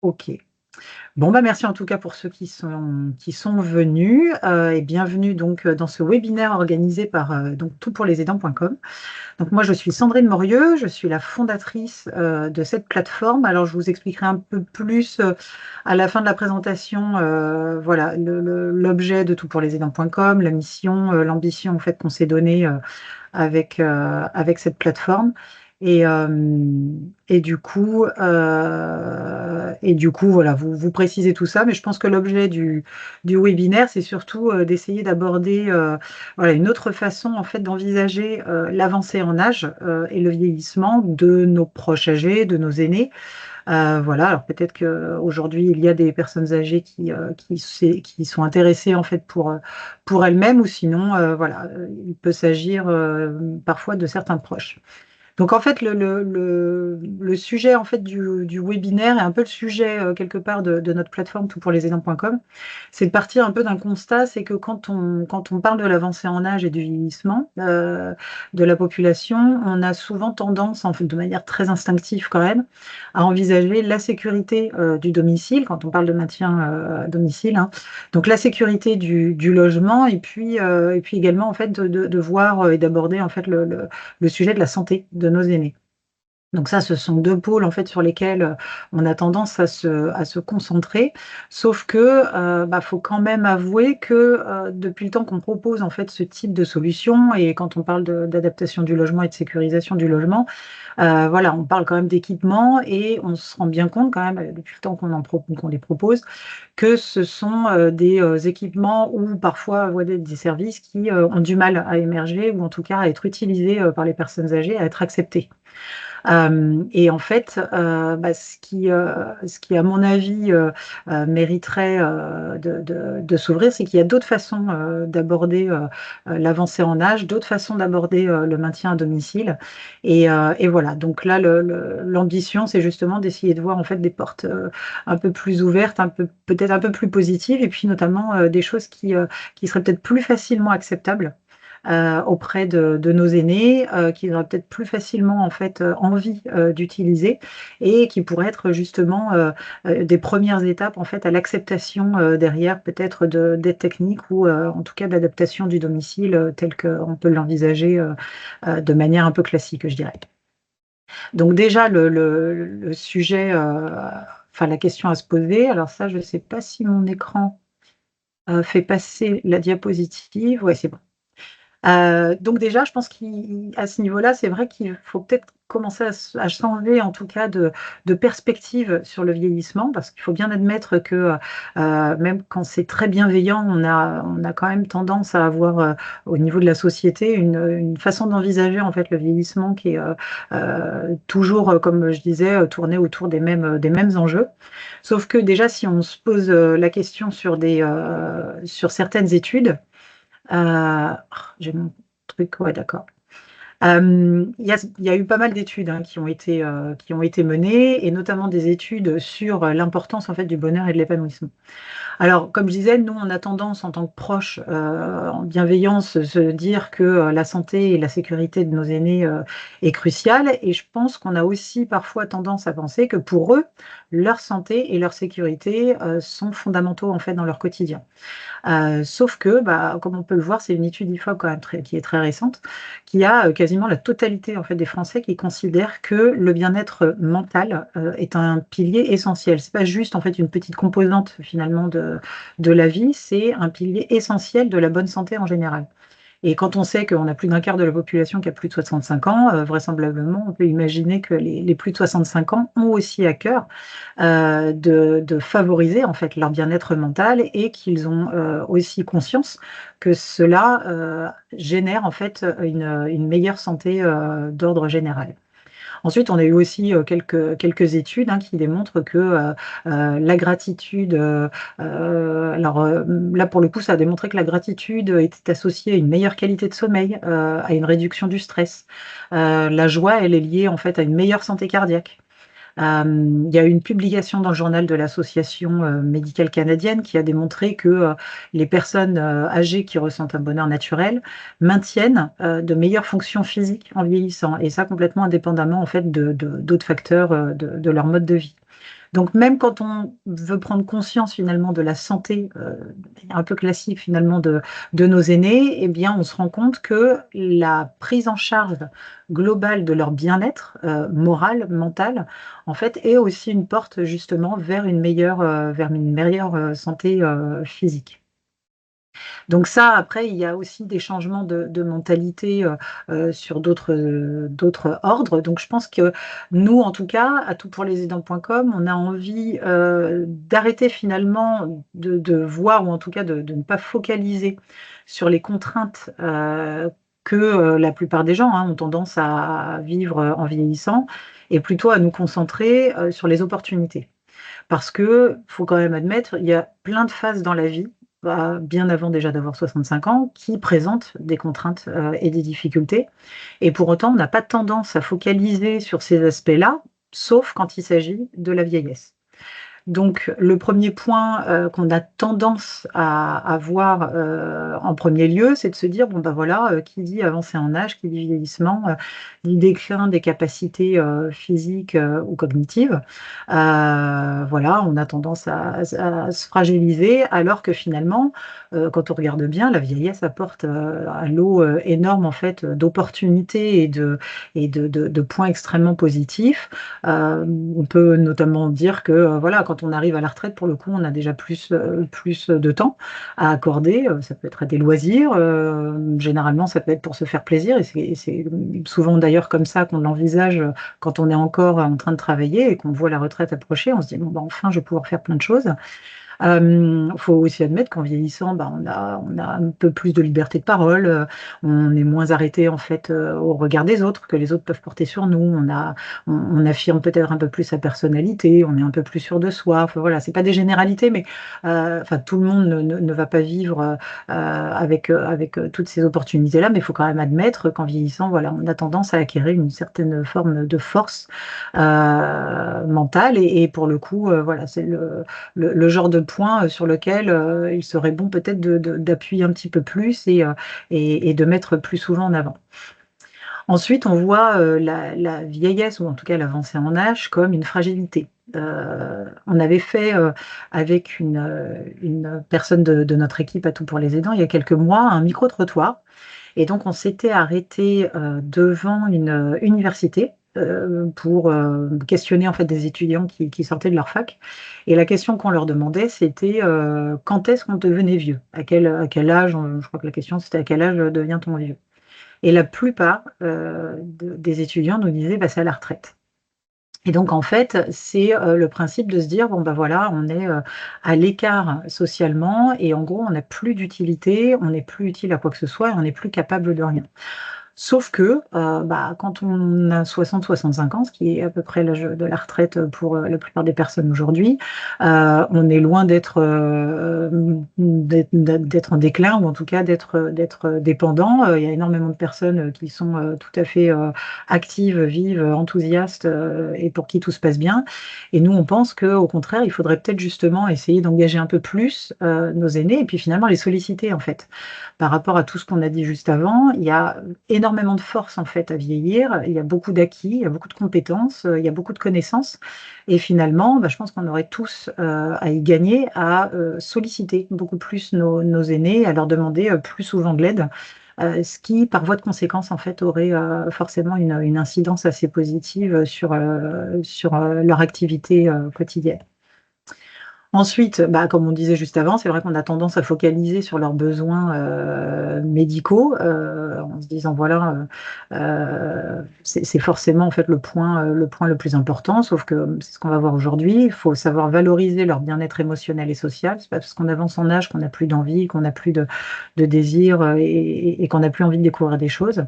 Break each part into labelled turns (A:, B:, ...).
A: OK. Bon, bah, merci en tout cas pour ceux qui sont venus, et bienvenue donc, dans ce webinaire organisé par, donc toutpourlesaidants.com. Donc moi, je suis Sandrine Morieux, je suis la fondatrice, de cette plateforme. Alors je vous expliquerai un peu plus, à la fin de la présentation, voilà, l'objet de toutpourlesaidants.com, la mission, l'ambition en fait qu'on s'est donnée, avec cette plateforme et du coup, voilà, vous précisez tout ça, mais je pense que l'objet du webinaire, c'est surtout, d'essayer d'aborder, voilà, une autre façon, en fait, d'envisager, l'avancée en âge, et le vieillissement de nos proches âgés, de nos aînés. Voilà, alors peut-être qu'aujourd'hui, il y a des personnes âgées qui sont intéressées, en fait, pour elles-mêmes ou sinon, voilà, il peut s'agir, parfois de certains proches. Donc en fait, le sujet en fait du webinaire et un peu le sujet, quelque part de notre plateforme toutpourlesaidants.com, c'est de partir un peu d'un constat, c'est que quand on parle de l'avancée en âge et du vieillissement, de la population, on a souvent tendance, en fait, de manière très instinctive quand même, à envisager la sécurité, du domicile, quand on parle de maintien, à domicile, hein. Donc la sécurité du logement et puis également en fait de voir, et d'aborder en fait le sujet de la santé de nos aînés. Donc ça, ce sont 2 pôles en fait sur lesquels, on a tendance à se concentrer. Sauf que, bah, faut quand même avouer que, depuis le temps qu'on propose en fait ce type de solution et quand on parle d'adaptation du logement et de sécurisation du logement, voilà, on parle quand même d'équipement et on se rend bien compte quand même, depuis le temps qu'on les propose, que ce sont, des, équipements ou parfois, ouais, des services qui, ont du mal à émerger ou en tout cas à être utilisés, par les personnes âgées, à être acceptés. Et en fait, bah, ce qui à mon avis, mériterait, de s'ouvrir, c'est qu'il y a d'autres façons, d'aborder, l'avancée en âge, d'autres façons d'aborder, le maintien à domicile et voilà. Donc là, l'ambition, c'est justement d'essayer de voir en fait des portes, un peu plus ouvertes, peut-être un peu plus positives et puis notamment, des choses qui seraient peut-être plus facilement acceptables, auprès de nos aînés, qu'ils auraient peut-être plus facilement en fait, envie, d'utiliser et qui pourraient être justement, des premières étapes en fait à l'acceptation, derrière peut-être d'aides techniques ou, en tout cas d'adaptation du domicile, tel qu'on peut l'envisager, de manière un peu classique, je dirais. Donc déjà le sujet, enfin la question à se poser, alors ça je ne sais pas si mon écran, fait passer la diapositive. Ouais, c'est bon. Donc déjà, je pense qu'à ce niveau-là, c'est vrai qu'il faut peut-être commencer à changer en tout cas de perspective sur le vieillissement. Parce qu'il faut bien admettre que, même quand c'est très bienveillant, on a quand même tendance à avoir, au niveau de la société une façon d'envisager en fait le vieillissement qui est, toujours, comme je disais, tournée autour des mêmes enjeux. Sauf que déjà si on se pose, la question sur certaines études, j'ai mon truc, ouais, d'accord. Il y a eu pas mal d'études, hein, qui ont été menées et notamment des études sur, l'importance en fait du bonheur et de l'épanouissement. Alors, comme je disais, nous, on a tendance en tant que proches, en bienveillance, se dire que, la santé et la sécurité de nos aînés, est cruciale et je pense qu'on a aussi parfois tendance à penser que pour eux, leur santé et leur sécurité, sont fondamentaux en fait dans leur quotidien. Sauf que, bah, comme on peut le voir, c'est une étude IFOP quand même qui est très récente, qui a, quasiment la totalité en fait des Français qui considèrent que le bien-être mental, est un pilier essentiel. C'est pas juste en fait une petite composante finalement de la vie, c'est un pilier essentiel de la bonne santé en général. Et quand on sait qu'on a plus d'un quart de la population qui a plus de 65 ans, vraisemblablement, on peut imaginer que les plus de 65 ans ont aussi à cœur, de favoriser en fait leur bien-être mental et qu'ils ont, aussi conscience que cela, génère en fait, une meilleure santé, d'ordre général. Ensuite, on a eu aussi, quelques études, hein, qui démontrent que, la gratitude, alors, là pour le coup, ça a démontré que la gratitude, était associée à une meilleure qualité de sommeil, à une réduction du stress. La joie, elle est liée en fait à une meilleure santé cardiaque. Il y a eu une publication dans le journal de l'Association, médicale canadienne qui a démontré que, les personnes, âgées qui ressentent un bonheur naturel maintiennent, de meilleures fonctions physiques en vieillissant et ça complètement indépendamment en fait de d'autres facteurs, de leur mode de vie. Donc même quand on veut prendre conscience finalement de la santé, de manière un peu classique finalement de nos aînés, eh bien on se rend compte que la prise en charge globale de leur bien-être, moral, mental, en fait, est aussi une porte justement vers une meilleure, santé, physique. Donc ça, après, il y a aussi des changements de mentalité, sur d'autres ordres. Donc je pense que nous, en tout cas, à toutpourlesaidants.com, on a envie, d'arrêter finalement de voir ou en tout cas de ne pas focaliser sur les contraintes, que, la plupart des gens, hein, ont tendance à vivre, en vieillissant et plutôt à nous concentrer, sur les opportunités. Parce que, faut quand même admettre, il y a plein de phases dans la vie, bah, bien avant déjà d'avoir 65 ans, qui présentent des contraintes, et des difficultés et pour autant, on n'a pas tendance à focaliser sur ces aspects-là, sauf quand il s'agit de la vieillesse. Donc le premier point, qu'on a tendance à voir, en premier lieu, c'est de se dire: «Bon, bah, voilà, qui dit avancée en âge, qui dit vieillissement, dit déclin des capacités, physiques, ou cognitives». Voilà, on a tendance à se fragiliser alors que finalement, quand on regarde bien, la vieillesse apporte, un lot, énorme en fait, d'opportunités et de points extrêmement positifs. On peut notamment dire que, voilà, quand on arrive à la retraite, pour le coup, on a déjà plus de temps à accorder, ça peut être à des loisirs, généralement, ça peut être pour se faire plaisir et c'est souvent d'ailleurs comme ça qu'on l'envisage, quand on est encore en train de travailler et qu'on voit la retraite approcher. On se dit: «Bon, bah, enfin, je vais pouvoir faire plein de choses». Faut aussi admettre qu'en vieillissant, bah, on a un peu plus de liberté de parole, on est moins arrêté en fait, au regard des autres, que les autres peuvent porter sur nous. On affirme peut-être un peu plus sa personnalité, on est un peu plus sûr de soi. Enfin voilà, c'est pas des généralités, mais enfin tout le monde ne va pas vivre, avec toutes ces opportunités-là, mais il faut quand même admettre qu'en vieillissant, voilà, on a tendance à acquérir une certaine forme de force, mentale et pour le coup, voilà, c'est le genre de point, sur lequel, il serait bon peut-être d'appuyer un petit peu plus et de mettre plus souvent en avant. Ensuite, on voit, la vieillesse ou en tout cas l'avancée en âge comme une fragilité. On avait fait, avec une personne de notre équipe à Tout pour les aidants, il y a quelques mois, un micro-trottoir et donc on s'était arrêté devant une, université, pour, questionner en fait des étudiants qui sortaient de leur fac et la question qu'on leur demandait c'était, quand est-ce qu'on devenait vieux? À quel âge, je crois que la question c'était: «À quel âge, devient-on vieux?» Et la plupart, des étudiants nous disaient: «Bah, c'est à la retraite». Et donc en fait, c'est, le principe de se dire: «Bon, bah, voilà, on est, à l'écart socialement et en gros, on n'a plus d'utilité, on n'est plus utile à quoi que ce soit et on n'est plus capable de rien». Sauf que, bah, quand on a 60-65 ans, ce qui est à peu près l'âge de la retraite, pour, la plupart des personnes aujourd'hui, on est loin d'être en déclin ou en tout cas d'être dépendant. Il y a énormément de personnes, qui sont, tout à fait, actives, vives, enthousiastes, et pour qui tout se passe bien et nous, on pense qu'au contraire, il faudrait peut-être justement essayer d'engager un peu plus, nos aînés et puis finalement les solliciter, en fait. Par rapport à tout ce qu'on a dit juste avant, il y a énormément de force en fait à vieillir. Il y a beaucoup d'acquis, il y a beaucoup de compétences, il y a beaucoup de connaissances et finalement, bah, je pense qu'on aurait tous, à y gagner à, solliciter beaucoup plus nos aînés, à leur demander, plus souvent de l'aide, ce qui, par voie de conséquence, en fait, aurait, forcément une incidence assez positive, sur leur activité, quotidienne. Ensuite, bah, comme on disait juste avant, c'est vrai qu'on a tendance à focaliser sur leurs besoins, médicaux, en se disant voilà, c'est forcément en fait le point le plus important, sauf que c'est ce qu'on va voir aujourd'hui. Il faut savoir valoriser leur bien-être émotionnel et social. C'est pas parce qu'on avance en âge qu'on n'a plus d'envie, qu'on n'a plus de désir, et qu'on n'a plus envie de découvrir des choses.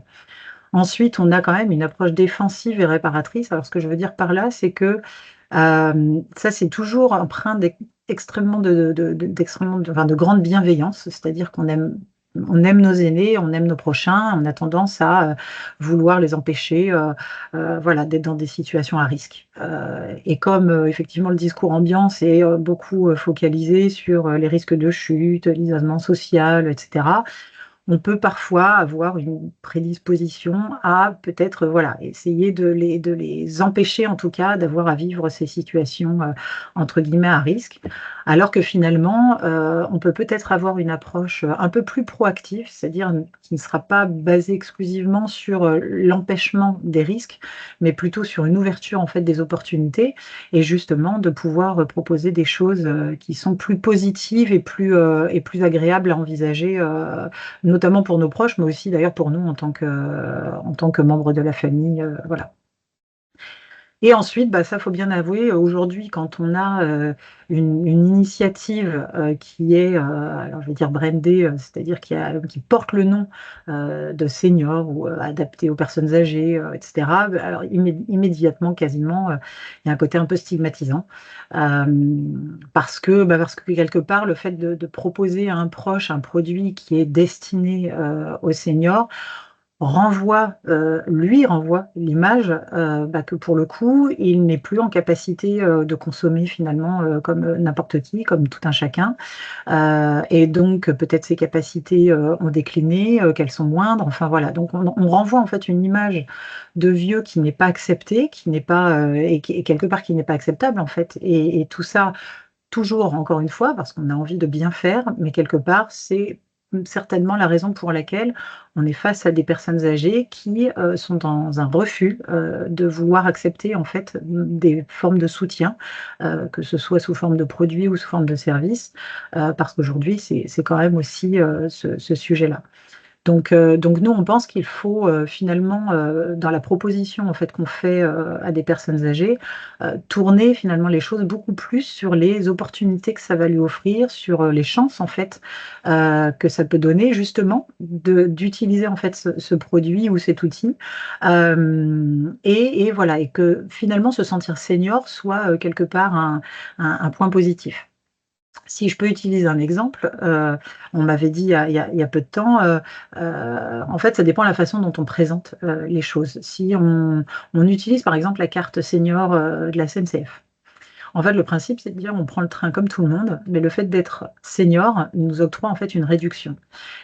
A: Ensuite, on a quand même une approche défensive et réparatrice. Alors ce que je veux dire par là, c'est que, ça c'est toujours empreint extrêmement d'extrêmement enfin de grande bienveillance. C'est-à-dire qu'on aime nos aînés, on aime nos prochains, on a tendance à, vouloir les empêcher, voilà, d'être dans des situations à risque. Et comme, effectivement le discours ambiant c'est, beaucoup, focalisé sur, les risques de chute, l'isolement social et cetera, on peut parfois avoir une prédisposition à peut-être, voilà, essayer de les empêcher en tout cas d'avoir à vivre ces situations, entre guillemets «à risque». Alors que finalement, on peut peut-être avoir une approche, un peu plus proactive, c'est-à-dire qui ne sera pas basée exclusivement sur, l'empêchement des risques, mais plutôt sur une ouverture en fait des opportunités et justement de pouvoir, proposer des choses, qui sont plus positives et plus agréables à envisager, notamment pour nos proches, mais aussi d'ailleurs pour nous en tant que membres de la famille, voilà. Et ensuite, bah, ça, faut bien avouer, aujourd'hui, quand on a, une initiative, qui est, alors je vais dire brandée, c'est-à-dire qui porte le nom, de senior ou, adapté aux personnes âgées, et cetera, bah, alors immédiatement, quasiment, il y a un côté un peu stigmatisant. Parce que quelque part, le fait de proposer à un proche un produit qui est destiné, aux seniors, lui renvoie l'image, bah, que pour le coup, il n'est plus en capacité, de consommer finalement, comme, n'importe qui, comme tout un chacun. Et donc peut-être ses capacités, ont décliné, qu'elles sont moindres, enfin voilà. Donc on renvoie en fait une image de vieux qui n'est pas acceptée, qui n'est pas, et quelque part qui n'est pas acceptable en fait et tout ça toujours, encore une fois, parce qu'on a envie de bien faire, mais quelque part, c'est, certainement la raison pour laquelle on est face à des personnes âgées qui, sont dans un refus, de vouloir accepter en fait, des formes de soutien, que ce soit sous forme de produits ou sous forme de services, parce qu'aujourd'hui c'est quand même aussi, ce sujet-là. Donc nous, on pense qu'il faut, finalement, dans la proposition, en fait, qu'on fait, à des personnes âgées, tourner finalement les choses beaucoup plus sur les opportunités que ça va lui offrir, sur, les chances, en fait, que ça peut donner justement d'utiliser, en fait, ce produit ou cet outil, et voilà et que finalement se sentir senior soit, quelque part un point positif. Si je peux utiliser un exemple, on m'avait dit il y a peu de temps, en fait, ça dépend de la façon dont on présente, les choses. Si on utilise par exemple la carte senior, de la SNCF. En fait, le principe, c'est de dire: «On prend le train comme tout le monde, mais le fait d'être senior nous octroie en fait une réduction»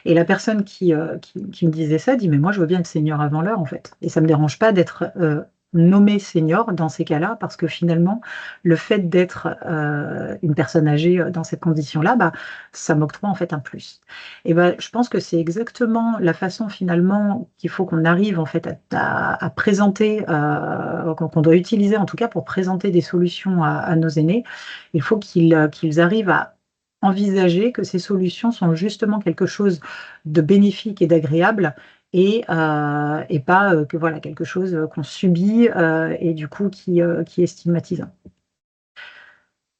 A: et la personne qui me disait ça dit: «Mais moi, je veux bien être senior avant l'heure, en fait et ça me dérange pas d'être, nommé senior dans ces cas-là, parce que finalement, le fait d'être, une personne âgée, dans cette condition-là, bah, ça m'octroie en fait un plus» et ben, je pense que c'est exactement la façon finalement qu'il faut qu'on arrive en fait à présenter, qu'on doit utiliser en tout cas pour présenter des solutions à nos aînés. Il faut qu'ils arrivent à envisager que ces solutions sont justement quelque chose de bénéfique et d'agréable et pas, que voilà, quelque chose, qu'on subit, et du coup qui est stigmatisant.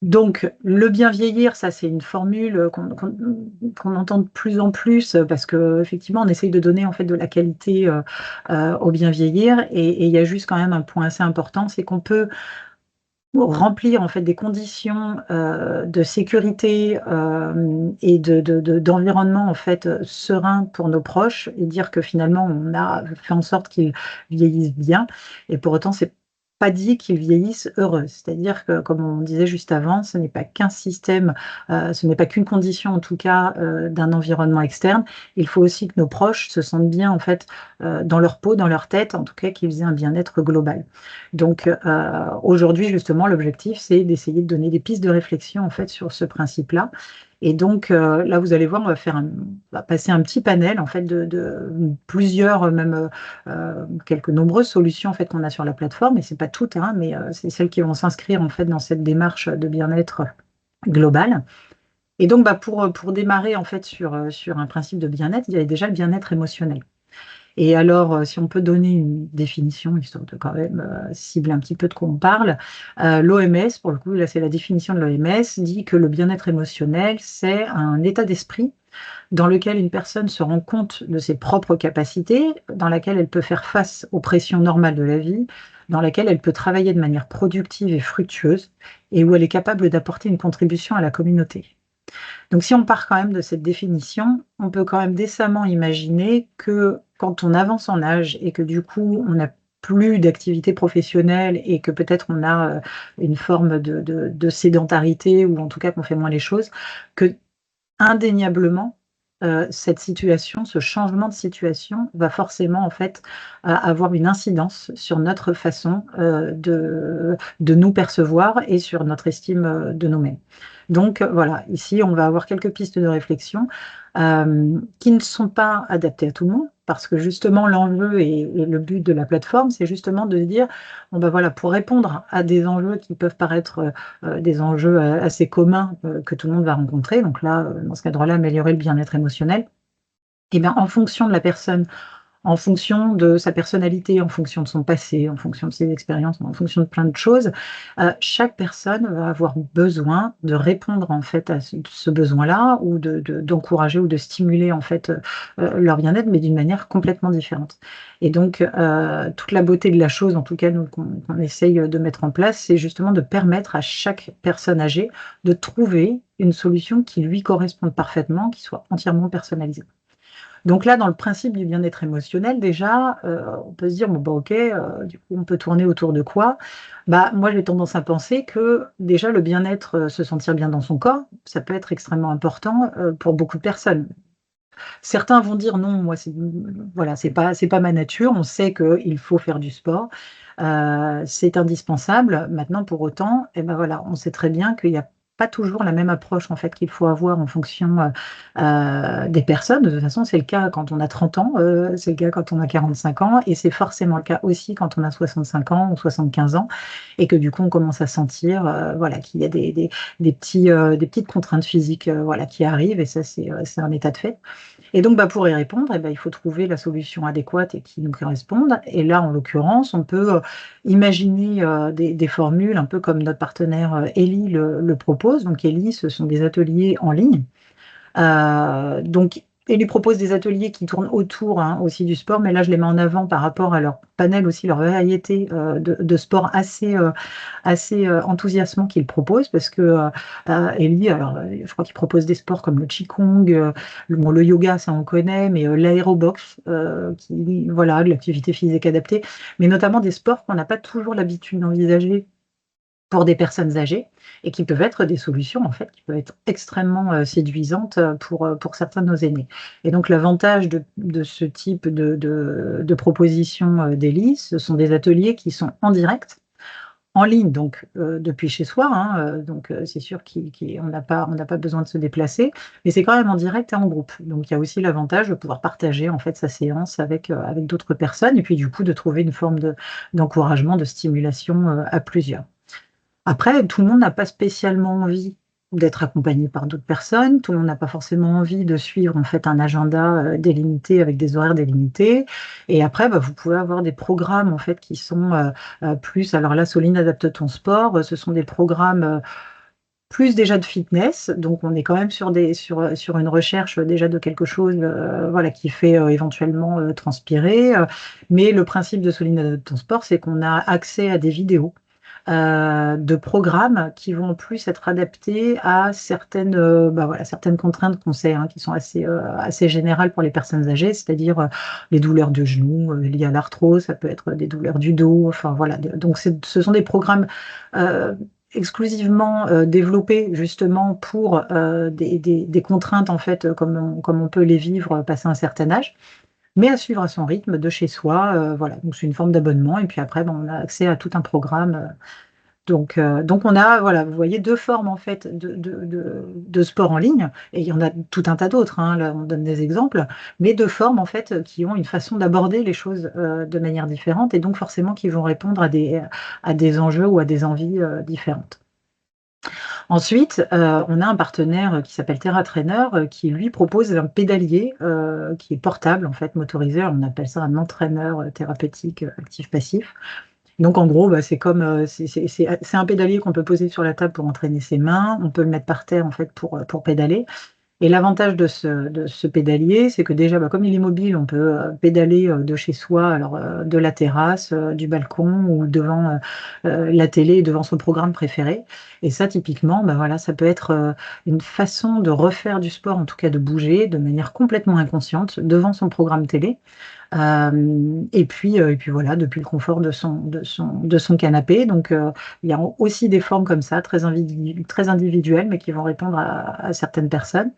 A: Donc le bien vieillir, ça c'est une formule, qu'on entend de plus en plus, parce qu'effectivement on essaye de donner en fait de la qualité, au bien vieillir et il y a juste quand même un point assez important, c'est qu'on peut remplir en fait des conditions, de sécurité, et d'environnement en fait, serein pour nos proches et dire que finalement on a fait en sorte qu'ils vieillissent bien et pour autant c'est pas dit qu'ils vieillissent heureux. C'est-à-dire que comme on disait juste avant, ce n'est pas qu'un système, ce n'est pas qu'une condition en tout cas, d'un environnement externe. Il faut aussi que nos proches se sentent bien en fait, dans leur peau, dans leur tête, en tout cas qu'ils aient un bien-être global. Donc, aujourd'hui justement l'objectif c'est d'essayer de donner des pistes de réflexion en fait sur ce principe-là et donc, là vous allez voir on va passer un petit panel en fait de plusieurs, même, quelques nombreuses solutions en fait qu'on a sur la plateforme et c'est pas toutes, hein, mais, c'est celles qui vont s'inscrire en fait dans cette démarche de bien-être global et donc, bah, pour démarrer en fait sur un principe de bien-être, il y a déjà le bien-être émotionnel. Et alors, si on peut donner une définition, histoire de quand même, cibler un petit peu de quoi on parle, l'OMS, pour le coup, là, c'est la définition de l'OMS, dit que le bien-être émotionnel, c'est un état d'esprit dans lequel une personne se rend compte de ses propres capacités, dans laquelle elle peut faire face aux pressions normales de la vie, dans laquelle elle peut travailler de manière productive et fructueuse et où elle est capable d'apporter une contribution à la communauté. Donc si on part quand même de cette définition, on peut quand même décemment imaginer que quand on avance en âge et que du coup on n'a plus d'activité professionnelle et que peut-être on a, une forme de sédentarité ou en tout cas qu'on fait moins les choses, que indéniablement cette situation, ce changement de situation va forcément en fait avoir une incidence sur notre façon de nous percevoir et sur notre estime de nous-mêmes. Donc voilà, ici on va avoir quelques pistes de réflexion qui ne sont pas adaptées à tout le monde, parce que justement l'enjeu et le but de la plateforme, c'est justement de se dire, bon ben voilà, pour répondre à des enjeux qui peuvent paraître des enjeux assez communs que tout le monde va rencontrer, donc là, dans ce cadre-là, améliorer le bien-être émotionnel, et bien en fonction de la personne, en fonction de sa personnalité, en fonction de son passé, en fonction de ses expériences, en fonction de plein de choses, chaque personne va avoir besoin de répondre en fait à ce besoin-là ou d'encourager ou de stimuler en fait, leur bien-être, mais d'une manière complètement différente. Et donc, toute la beauté de la chose, en tout cas nous qu'on essaye, de mettre en place, c'est justement de permettre à chaque personne âgée de trouver une solution qui lui corresponde parfaitement, qui soit entièrement personnalisée. Donc là, dans le principe du bien-être émotionnel, déjà, on peut se dire: «Bon, bah, OK, du coup, on peut tourner autour de quoi?» Bah, moi, j'ai tendance à penser que, déjà, le bien-être, se sentir bien dans son corps, ça peut être extrêmement important, pour beaucoup de personnes. Certains vont dire: «Non, moi, voilà, c'est pas ma nature». On sait qu'il faut faire du sport, c'est indispensable. Maintenant, pour autant, et ben, voilà, on sait très bien qu'il y a pas toujours la même approche, en fait, qu'il faut avoir en fonction, des personnes. De toute façon, c'est le cas quand on a 30 ans, c'est le cas quand on a 45 ans et c'est forcément le cas aussi quand on a 65 ans ou 75 ans et que, du coup, on commence à sentir, voilà, qu'il y a des petites contraintes physiques, voilà, qui arrivent et ça, c'est un état de fait. Et donc, bah, pour y répondre, eh ben, il faut trouver la solution adéquate et qui nous corresponde. Et là, en l'occurrence, on peut, imaginer, des formules un peu comme notre partenaire, Ellie le propose. Donc Ellie, ce sont des ateliers en ligne. Donc ils lui proposent des ateliers qui tournent autour, hein, aussi du sport, mais là je les mets en avant par rapport à leur panel aussi, leur variété, de sports assez enthousiasmants qu'ils proposent parce que, Ellie alors, je crois qu'ils proposent des sports comme le qigong, le yoga ça on connaît, mais, l'aérobox, qui voilà, de l'activité physique adaptée, mais notamment des sports qu'on n'a pas toujours l'habitude d'envisager pour des personnes âgées et qui peuvent être des solutions, en fait, qui peuvent être extrêmement, séduisantes, pour certains de nos aînés. Et donc l'avantage de ce type de proposition, d'Ellie, ce sont des ateliers qui sont en direct, en ligne donc, depuis chez soi, hein, donc c'est sûr on n'a pas besoin de se déplacer, mais c'est quand même en direct et en groupe. Donc il y a aussi l'avantage de pouvoir partager, en fait, sa séance avec d'autres personnes et puis du coup de trouver une forme d'encouragement, de stimulation, à plusieurs. Après, tout le monde n'a pas spécialement envie d'être accompagné par d'autres personnes. Tout le monde n'a pas forcément envie de suivre, en fait, un agenda, délimité avec des horaires délimités et après, bah, vous pouvez avoir des programmes, en fait, qui sont, plus alors là, Soline adapte ton sport, ce sont des programmes, plus déjà de fitness, donc on est quand même sur une recherche, déjà de quelque chose, voilà, qui fait, éventuellement, transpirer, mais le principe de Soline adapte ton sport, c'est qu'on a accès à des vidéos de programmes qui vont plus être adaptés à certaines, bah, voilà, certaines contraintes qu'on sait, hein, qui sont assez générales pour les personnes âgées, c'est-à-dire, les douleurs de genoux, liées à l'arthrose, ça peut être des douleurs du dos, enfin voilà, donc ce sont des programmes, heu, exclusivement, développés justement pour, des contraintes en fait, comme on peut les vivre, passé un certain âge. Mais à suivre à son rythme de chez soi, voilà, donc c'est une forme d'abonnement et puis après, ben, on a accès à tout un programme, donc on a, voilà, vous voyez 2 formes en fait de sport en ligne et il y en a tout un tas d'autres, hein, là on donne des exemples, mais 2 formes en fait, qui ont une façon d'aborder les choses, de manière différente et donc forcément qui vont répondre à des enjeux ou à des envies, différentes. Ensuite, on a un partenaire, qui s'appelle TerraTrainer, qui lui propose un pédalier, qui est portable en fait, motorisé. On appelle ça un entraîneur, thérapeutique, actif-passif. Donc en gros, bah, c'est comme, c'est un pédalier qu'on peut poser sur la table pour entraîner ses mains. On peut le mettre par terre en fait pour pédaler. Et l'avantage de ce pédalier, c'est que déjà, bah, comme il est mobile, on peut, pédaler, de chez soi, alors, de la terrasse, du balcon ou devant, la télé, devant son programme préféré. Et ça, typiquement, bah, voilà, ça peut être, une façon de refaire du sport, en tout cas de bouger de manière complètement inconsciente devant son programme télé. Et puis voilà, depuis le confort de son canapé. Donc, il y a aussi des formes comme ça, très individuelles, mais qui vont répondre à certaines personnes.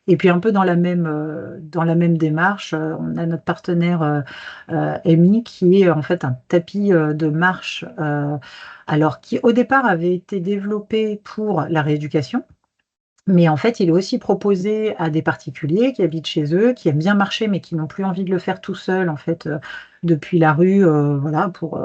A: Et puis un peu dans la même démarche, on a notre partenaire Amy qui est en fait un tapis de marche, alors qui au départ avait été développé pour la rééducation. Mais en fait, il est aussi proposé à des particuliers qui habitent chez eux, qui aiment bien marcher, mais qui n'ont plus envie de le faire tout seul, en fait, depuis la rue, voilà, pour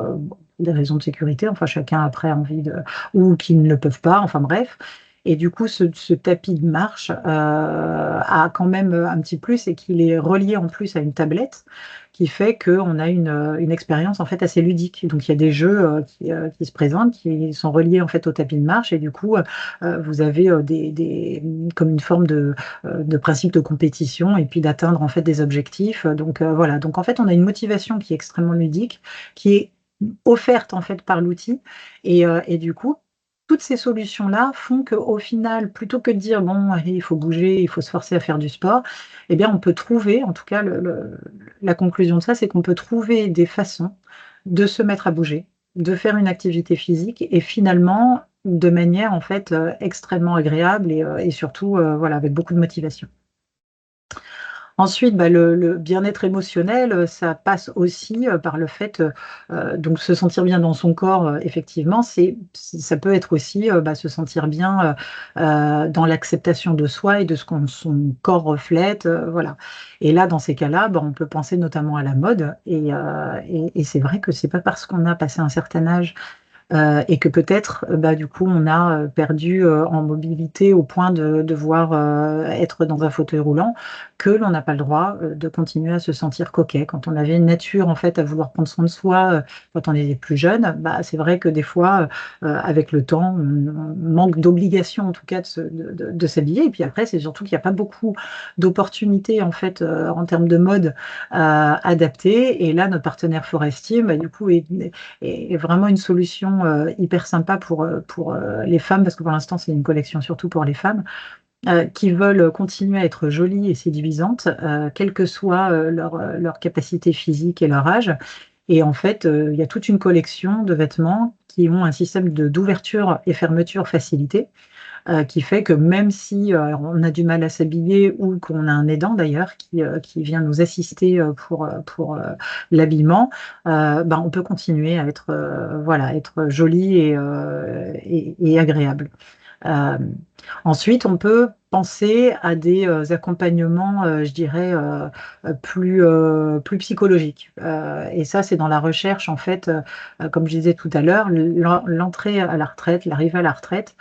A: des raisons de sécurité. Enfin, chacun après a envie de, ou qui ne le peuvent pas. Enfin bref. Et du coup, ce tapis de marche a quand même un petit plus, et qu'il est relié en plus à une tablette, qui fait qu'on a une expérience en fait assez ludique. Donc il y a des jeux qui se présentent, qui sont reliés en fait au tapis de marche, et du coup vous avez comme une forme de principe de compétition, et puis d'atteindre en fait des objectifs. Donc voilà, donc en fait on a une motivation qui est extrêmement ludique, qui est offerte en fait par l'outil, et du coup toutes ces solutions-là font qu'au final, plutôt que de dire bon, allez, il faut bouger, il faut se forcer à faire du sport, eh bien on peut trouver, en tout cas la conclusion de ça, c'est qu'on peut trouver des façons de se mettre à bouger, de faire une activité physique, et finalement de manière en fait extrêmement agréable, et surtout voilà, avec beaucoup de motivation. Ensuite, bah, le bien-être émotionnel, ça passe aussi par le fait, donc se sentir bien dans son corps, effectivement, ça peut être aussi bah, se sentir bien dans l'acceptation de soi et de ce que son corps reflète, voilà. Et là, dans ces cas-là, bah, on peut penser notamment à la mode, et c'est vrai que c'est pas parce qu'on a passé un certain âge et que peut-être, bah, du coup, on a perdu en mobilité au point de devoir être dans un fauteuil roulant, que l'on n'a pas le droit de continuer à se sentir coquet. Quand on avait une nature, en fait, à vouloir prendre soin de soi quand on était plus jeune, bah, c'est vrai que des fois, avec le temps, on manque d'obligation, en tout cas, de s'habiller. Et puis après, c'est surtout qu'il n'y a pas beaucoup d'opportunités, en fait, en termes de mode adaptées. Et là, notre partenaire Forestier, bah, du coup, est vraiment une solution hyper sympa pour les femmes, parce que pour l'instant, c'est une collection surtout pour les femmes, qui veulent continuer à être jolies et séduisantes, quelle que soit leur capacité physique et leur âge. Et en fait, il y a toute une collection de vêtements qui ont un système d'ouverture et fermeture facilité, qui fait que même si on a du mal à s'habiller, ou qu'on a un aidant d'ailleurs qui vient nous assister pour l'habillement, ben, on peut continuer à être, voilà, être joli et agréable. Euh, Ensuite, on peut penser à des accompagnements, je dirais, plus psychologiques. Et ça, c'est dans la recherche, en fait, comme je disais tout à l'heure, l'entrée à la retraite, l'arrivée à la retraite,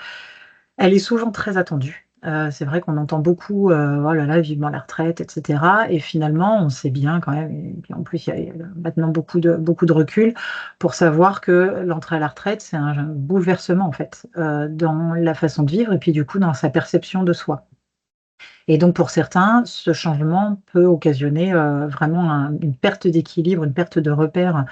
A: elle est souvent très attendue. C'est vrai qu'on entend beaucoup, «Oh là là, vivement la retraite» et cetera, et finalement, on sait bien quand même, et puis en plus, il y a maintenant beaucoup de recul pour savoir que l'entrée à la retraite, c'est un bouleversement, en fait, dans la façon de vivre, et puis du coup, dans sa perception de soi. Et donc pour certains, ce changement peut occasionner vraiment une perte d'équilibre, une perte de repères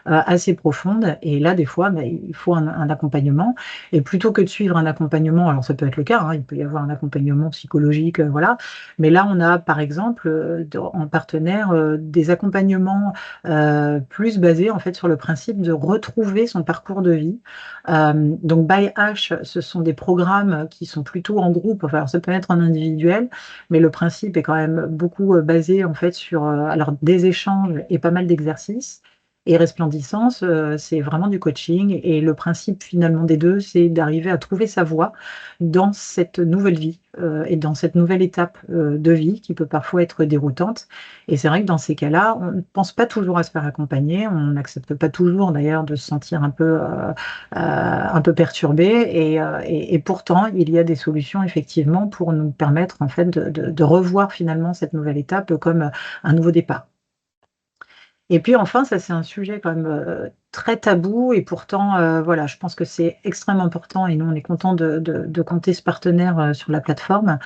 A: assez profonde. Et là, des fois, bah, il faut un accompagnement. Et plutôt que de suivre un accompagnement, alors ça peut être le cas, hein, il peut y avoir un accompagnement psychologique, voilà. Mais là, on a par exemple en partenaire des accompagnements plus basés en fait sur le principe de retrouver son parcours de vie. Donc by H, ce sont des programmes qui sont plutôt en groupe. Enfin, alors ça peut être en individuel, mais le principe est quand même beaucoup basé en fait sur alors des échanges et pas mal d'exercices. Et Resplendissance, c'est vraiment du coaching, et le principe finalement des 2, c'est d'arriver à trouver sa voie dans cette nouvelle vie, et dans cette nouvelle étape, de vie qui peut parfois être déroutante. Et c'est vrai que dans ces cas-là, on ne pense pas toujours à se faire accompagner, on n'accepte pas toujours d'ailleurs de se sentir un peu perturbé, et pourtant il y a des solutions effectivement pour nous permettre en fait de revoir finalement cette nouvelle étape comme un nouveau départ. Et puis enfin, ça c'est un sujet quand même très tabou, et pourtant voilà, je pense que c'est extrêmement important, et nous on est content de compter ce partenaire sur la plateforme.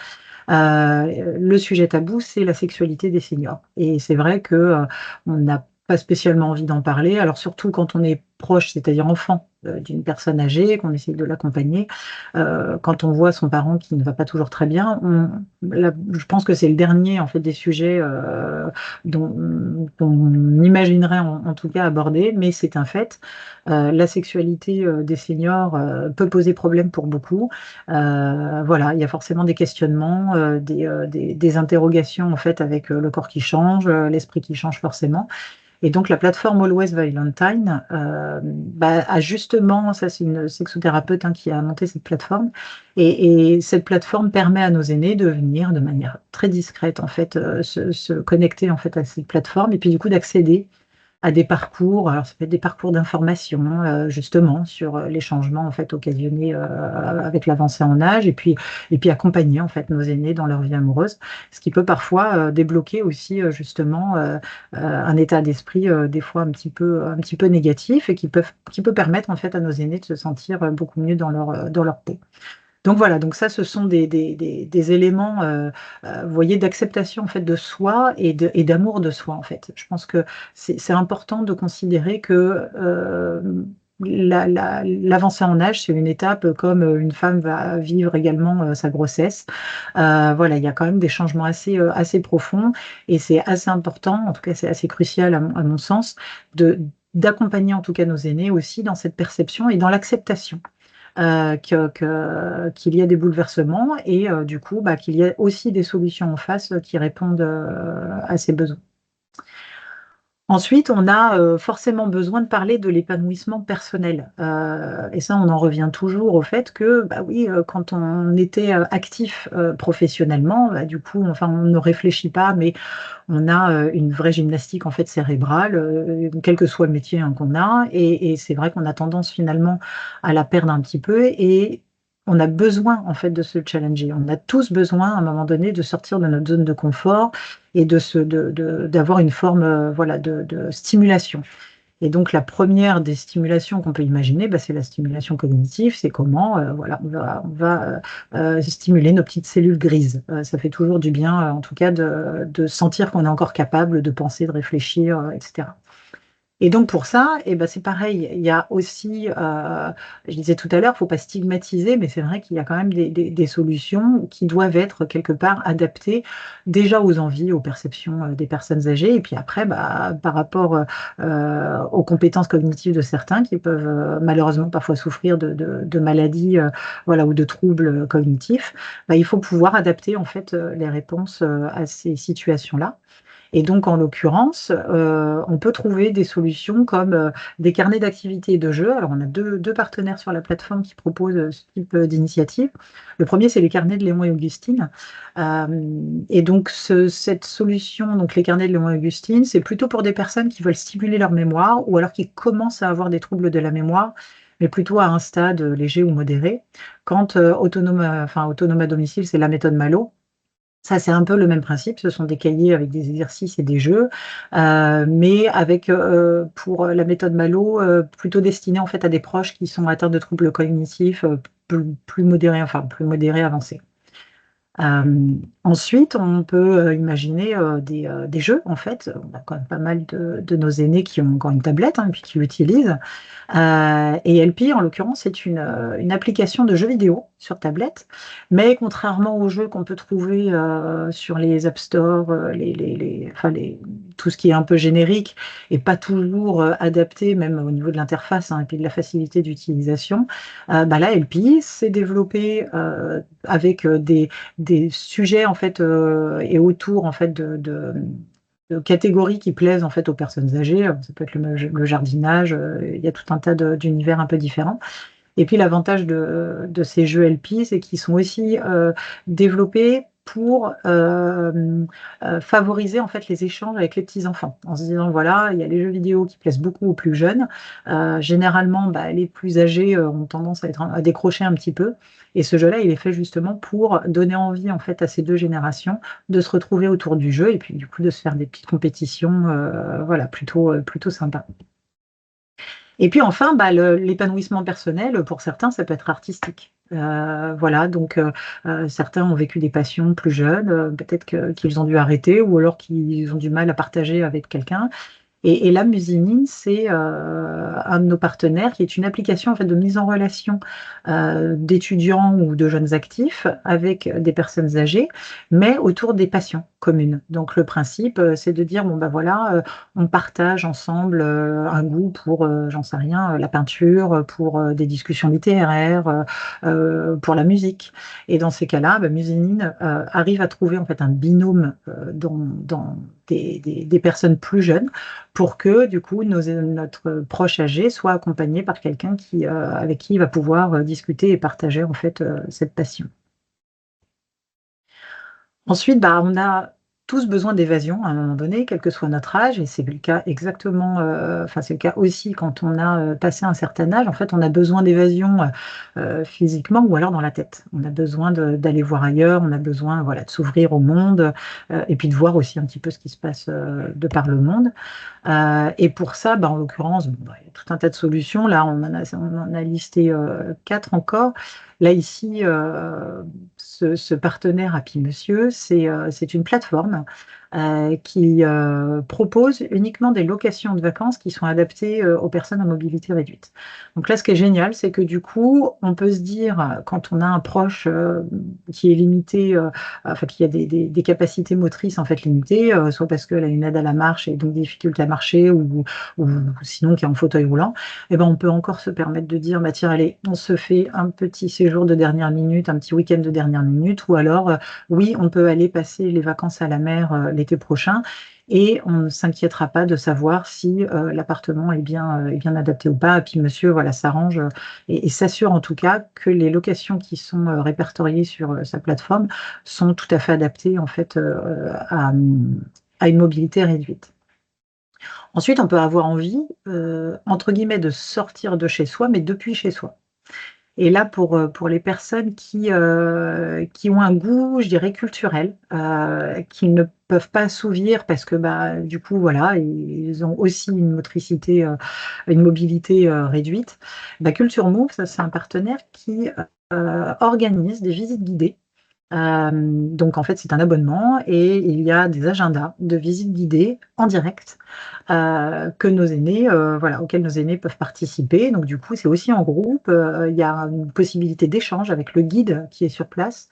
A: Le sujet tabou, c'est la sexualité des seniors, et c'est vrai que on a pas spécialement envie d'en parler. Alors surtout quand on est proche, c'est-à-dire enfant d'une personne âgée, qu'on essaie de l'accompagner, quand on voit son parent qui ne va pas toujours très bien, je pense que c'est le dernier en fait des sujets qu'on imaginerait en tout cas aborder, mais c'est un fait. La sexualité des seniors peut poser problème pour beaucoup. Voilà, il y a forcément des questionnements, des interrogations en fait avec le corps qui change, l'esprit qui change forcément. Et donc la plateforme Always Valentine a justement, ça c'est une sexothérapeute qui a monté cette plateforme, et cette plateforme permet à nos aînés de venir de manière très discrète en fait se connecter en fait à cette plateforme et puis du coup d'accéder à des parcours. Alors ça peut être des parcours d'information justement sur les changements en fait occasionnés avec l'avancée en âge et puis accompagner en fait nos aînés dans leur vie amoureuse, ce qui peut parfois débloquer aussi justement un état d'esprit des fois un petit peu négatif et qui peut permettre en fait à nos aînés de se sentir beaucoup mieux dans leur peau. Donc voilà, donc ça, ce sont des éléments, vous voyez, d'acceptation en fait de soi et d'amour de soi en fait. Je pense que c'est important de considérer que l'avancée en âge, c'est une étape comme une femme va vivre également sa grossesse. Voilà, il y a quand même des changements assez profonds et c'est assez important, en tout cas c'est assez crucial à mon sens, d'accompagner en tout cas nos aînés aussi dans cette perception et dans l'acceptation qu'il y a des bouleversements et du coup qu'il y a aussi des solutions en face qui répondent à ces besoins. Ensuite, on a forcément besoin de parler de l'épanouissement personnel. Et ça, on en revient toujours au fait que, bah oui, quand on était actif professionnellement, du coup, enfin, on ne réfléchit pas, mais on a une vraie gymnastique en fait cérébrale, quel que soit le métier qu'on a, et c'est vrai qu'on a tendance finalement à la perdre un petit peu, et on a besoin en fait de se challenger. On a tous besoin à un moment donné de sortir de notre zone de confort et d'avoir une forme voilà, de stimulation. Et donc la première des stimulations qu'on peut imaginer, c'est la stimulation cognitive. C'est comment voilà, on va stimuler nos petites cellules grises. Ça fait toujours du bien, en tout cas, de sentir qu'on est encore capable de penser, de réfléchir, etc. Et donc pour ça, c'est pareil, il y a aussi, je disais tout à l'heure, il ne faut pas stigmatiser, mais c'est vrai qu'il y a quand même des solutions qui doivent être quelque part adaptées déjà aux envies, aux perceptions des personnes âgées, et puis après, par rapport aux compétences cognitives de certains qui peuvent malheureusement parfois souffrir de maladies voilà, ou de troubles cognitifs, il faut pouvoir adapter en fait les réponses à ces situations-là. Et donc, en l'occurrence, on peut trouver des solutions comme des carnets d'activités et de jeux. Alors, on a deux partenaires sur la plateforme qui proposent ce type d'initiative. Le premier, c'est les carnets de Léon et Augustine. Et donc, cette solution, donc les carnets de Léon et Augustine, c'est plutôt pour des personnes qui veulent stimuler leur mémoire ou alors qui commencent à avoir des troubles de la mémoire, mais plutôt à un stade léger ou modéré. Quand autonome à domicile, c'est la méthode Malo. Ça, c'est un peu le même principe. Ce sont des cahiers avec des exercices et des jeux, mais avec, pour la méthode Malo, plutôt destinée en fait à des proches qui sont atteints de troubles cognitifs, plus modérés, enfin plus modérés avancés. Ensuite, on peut imaginer des jeux, en fait. On a quand même pas mal de nos aînés qui ont encore une tablette, et puis qui l'utilisent. Et LP, en l'occurrence, c'est une application de jeux vidéo sur tablette, mais contrairement aux jeux qu'on peut trouver sur les App Store, tout ce qui est un peu générique et pas toujours adapté, même au niveau de l'interface et puis de la facilité d'utilisation, là, LP s'est développé avec des sujets en fait et autour en fait de catégories qui plaisent en fait aux personnes âgées. Ça peut être le jardinage, il y a tout un tas d'univers un peu différents. Et puis l'avantage de ces jeux LP, c'est qu'ils sont aussi développés pour favoriser en fait les échanges avec les petits-enfants. En se disant, voilà, il y a les jeux vidéo qui plaisent beaucoup aux plus jeunes. Généralement, les plus âgés ont tendance à décrocher un petit peu. Et ce jeu-là, il est fait justement pour donner envie en fait à ces deux générations de se retrouver autour du jeu et puis du coup de se faire des petites compétitions voilà, plutôt sympa. Et puis enfin, l'épanouissement personnel, pour certains, ça peut être artistique. Voilà, donc certains ont vécu des passions plus jeunes, peut-être qu'ils ont dû arrêter ou alors qu'ils ont du mal à partager avec quelqu'un. Et là, Musinine, c'est un de nos partenaires qui est une application en fait, de mise en relation d'étudiants ou de jeunes actifs avec des personnes âgées, mais autour des passions communes. Donc le principe, c'est de dire, bon ben voilà, on partage ensemble un goût pour, j'en sais rien, la peinture, pour des discussions littéraires, pour la musique. Et dans ces cas-là, Musinine arrive à trouver en fait un binôme dans des personnes plus jeunes pour que du coup notre proche âgé soit accompagné par quelqu'un avec qui il va pouvoir discuter et partager en fait cette passion. Ensuite, on a tous besoin d'évasion à un moment donné, quel que soit notre âge, et c'est le cas exactement, enfin c'est le cas aussi quand on a passé un certain âge. En fait, on a besoin d'évasion physiquement ou alors dans la tête. On a besoin d'aller voir ailleurs, on a besoin voilà, de s'ouvrir au monde et puis de voir aussi un petit peu ce qui se passe de par le monde. Et pour ça, en l'occurrence, il y a tout un tas de solutions. Là, on en a listé quatre encore. Là, ici, ce partenaire Happy Monsieur, c'est une plateforme qui propose uniquement des locations de vacances qui sont adaptées aux personnes à mobilité réduite. Donc là, ce qui est génial, c'est que du coup, on peut se dire, quand on a un proche qui est limité, enfin, qui a des capacités motrices en fait limitées, soit parce qu'elle a une aide à la marche et donc des difficultés à marcher, ou sinon qui est en fauteuil roulant, et on peut encore se permettre de dire, tiens, allez, on se fait un petit séjour de dernière minute, un petit week-end de dernière minute, ou alors, oui, on peut aller passer les vacances à la mer l'été prochain. Et on ne s'inquiétera pas de savoir si l'appartement est bien adapté ou pas. Et puis monsieur, voilà, s'arrange et s'assure en tout cas que les locations qui sont répertoriées sur sa plateforme sont tout à fait adaptées en fait à une mobilité réduite. Ensuite, on peut avoir envie, entre guillemets, de sortir de chez soi, mais depuis chez soi. Et là, pour les personnes qui ont un goût, je dirais, culturel, qui ne peuvent pas assouvir parce que du coup, voilà, ils ont aussi une motricité, une mobilité réduite. Culture Move, ça, c'est un partenaire qui organise des visites guidées. Donc en fait, c'est un abonnement et il y a des agendas de visites guidées en direct que nos aînés, voilà, auxquels nos aînés peuvent participer. Donc du coup, c'est aussi en groupe. Il y a une possibilité d'échange avec le guide qui est sur place.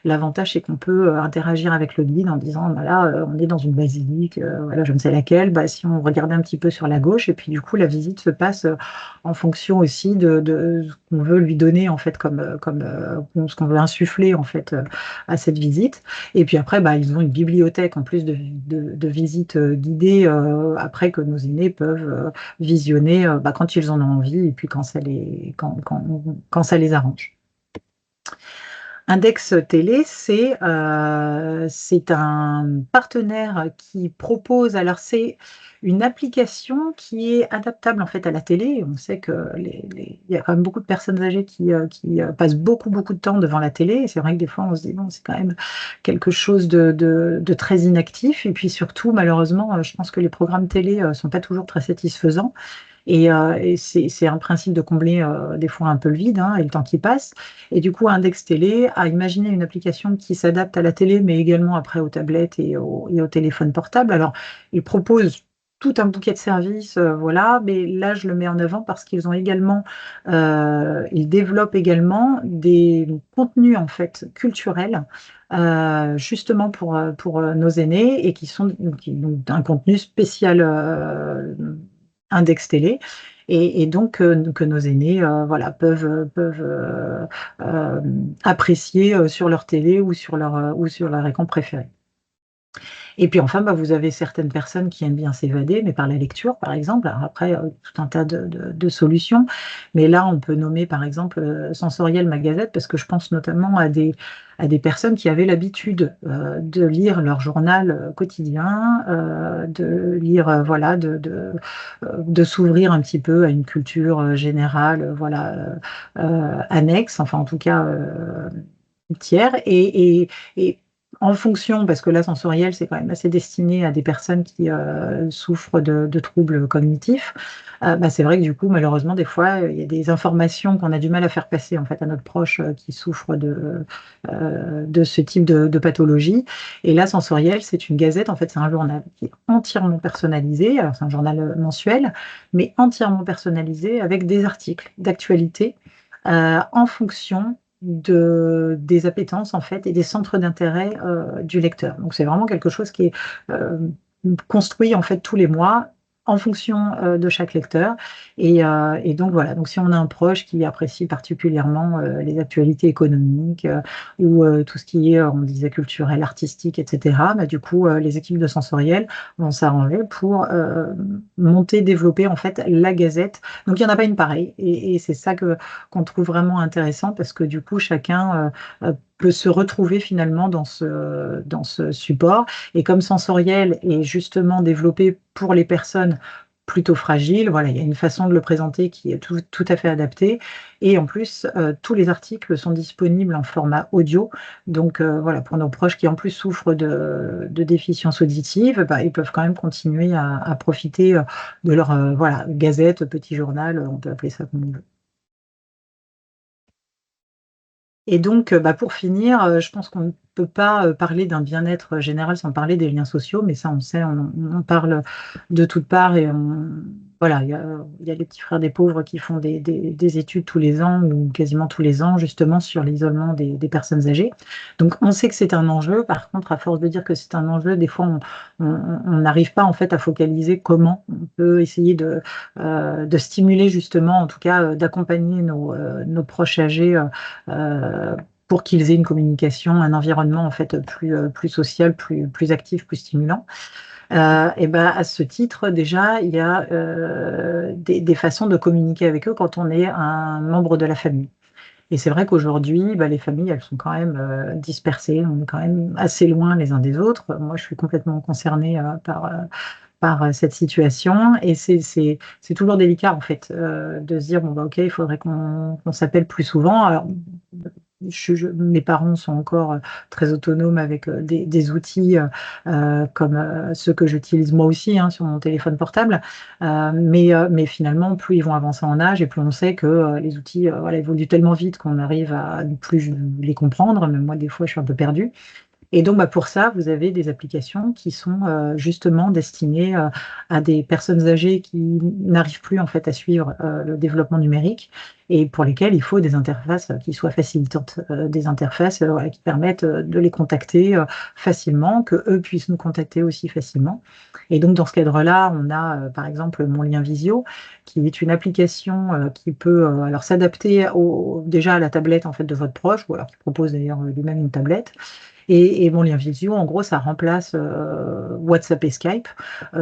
A: L'avantage, c'est qu'on peut interagir avec le guide en disant, là, on est dans une basilique, voilà, je ne sais laquelle. Si on regardait un petit peu sur la gauche, et puis du coup, la visite se passe en fonction aussi de ce qu'on veut lui donner en fait, ce qu'on veut insuffler en fait à cette visite. Et puis après, ils ont une bibliothèque en plus de visites guidées après que nos aînés peuvent visionner quand ils en ont envie et puis quand ça les arrange. Index Télé, c'est un partenaire qui propose, alors c'est une application qui est adaptable en fait à la télé. On sait que il y a quand même beaucoup de personnes âgées qui passent beaucoup, beaucoup de temps devant la télé. Et c'est vrai que des fois, on se dit, bon, c'est quand même quelque chose de très inactif. Et puis surtout, malheureusement, je pense que les programmes télé sont pas toujours très satisfaisants. Et c'est un principe de combler des fois un peu le vide et le temps qui passe. Et du coup, Index Télé a imaginé une application qui s'adapte à la télé, mais également après aux tablettes et aux téléphones portables. Alors, il propose tout un bouquet de services, voilà, mais là, je le mets en avant parce ils développent également des contenus en fait culturels. Justement pour nos aînés et donc un contenu spécial Index Télé et donc que nos aînés voilà, peuvent apprécier sur leur télé ou sur leur écran préféré. Et puis enfin, vous avez certaines personnes qui aiment bien s'évader, mais par la lecture, par exemple. Alors après, tout un tas de solutions. Mais là, on peut nommer, par exemple, Sensoriel Magazette, parce que je pense notamment à des personnes qui avaient l'habitude de lire leur journal quotidien, de lire, voilà, de s'ouvrir un petit peu à une culture générale, voilà, annexe, enfin en tout cas tiers. Et en fonction, parce que là, sensoriel, c'est quand même assez destiné à des personnes qui souffrent de troubles cognitifs. Bah, c'est vrai que du coup, malheureusement, des fois, il y a des informations qu'on a du mal à faire passer en fait à notre proche qui souffre de ce type de pathologie. Et là, sensoriel, c'est une gazette, en fait, c'est un journal qui est entièrement personnalisé. Alors, c'est un journal mensuel, mais entièrement personnalisé avec des articles d'actualité en fonction des appétences en fait et des centres d'intérêt du lecteur. Donc c'est vraiment quelque chose qui est euh, construit en fait tous les mois en fonction de chaque lecteur. Et donc voilà, donc si on a un proche qui apprécie particulièrement les actualités économiques ou tout ce qui est, on disait, culturel, artistique, etc., bah, du coup, les équipes de sensoriel vont s'arranger pour monter, développer en fait la gazette. Donc il n'y en a pas une pareille. Et c'est ça qu'on trouve vraiment intéressant parce que du coup, chacun peut se retrouver finalement dans ce support. Et comme sensoriel est justement développé pour les personnes plutôt fragiles, voilà, il y a une façon de le présenter qui est tout à fait adaptée. Et en plus, tous les articles sont disponibles en format audio. Donc voilà, pour nos proches qui en plus souffrent de déficience auditive, bah, ils peuvent quand même continuer à profiter de leur voilà, gazette, petit journal, on peut appeler ça comme on veut. Et donc, bah, pour finir, je pense qu'on ne peut pas, parler d'un bien-être général sans parler des liens sociaux, mais ça, on sait, on en parle de toutes parts et voilà, il y a les petits frères des pauvres qui font des études tous les ans ou quasiment tous les ans, justement, sur l'isolement des personnes âgées. Donc on sait que c'est un enjeu. Par contre, à force de dire que c'est un enjeu, des fois, on n'arrive pas, en fait, à focaliser comment on peut essayer de stimuler, justement, en tout cas, d'accompagner nos proches âgés, pour qu'ils aient une communication, un environnement en fait plus social, plus actif, plus stimulant. Et ben, à ce titre, déjà, il y a des façons de communiquer avec eux quand on est un membre de la famille. Et c'est vrai qu'aujourd'hui, bah, les familles, elles sont quand même dispersées, on est quand même assez loin les uns des autres. Moi, je suis complètement concernée par cette situation. Et c'est toujours délicat, en fait, de se dire, bon, bah, OK, il faudrait qu'on s'appelle plus souvent. Alors, mes parents sont encore très autonomes avec des outils comme ceux que j'utilise moi aussi hein, sur mon téléphone portable. Mais finalement, plus ils vont avancer en âge et plus on sait que les outils voilà, évoluent tellement vite qu'on arrive à ne plus les comprendre. Même moi, des fois, je suis un peu perdue. Et donc, bah, pour ça, vous avez des applications qui sont justement destinées à des personnes âgées qui n'arrivent plus en fait à suivre le développement numérique et pour lesquelles il faut des interfaces qui soient facilitantes, des interfaces voilà, qui permettent de les contacter facilement, que eux puissent nous contacter aussi facilement. Et donc, dans ce cadre-là, on a par exemple Mon Lien Visio, qui est une application qui peut alors s'adapter déjà à la tablette en fait de votre proche, ou alors qui propose d'ailleurs lui-même une tablette. Et Mon Lien Visio, en gros, ça remplace WhatsApp et Skype.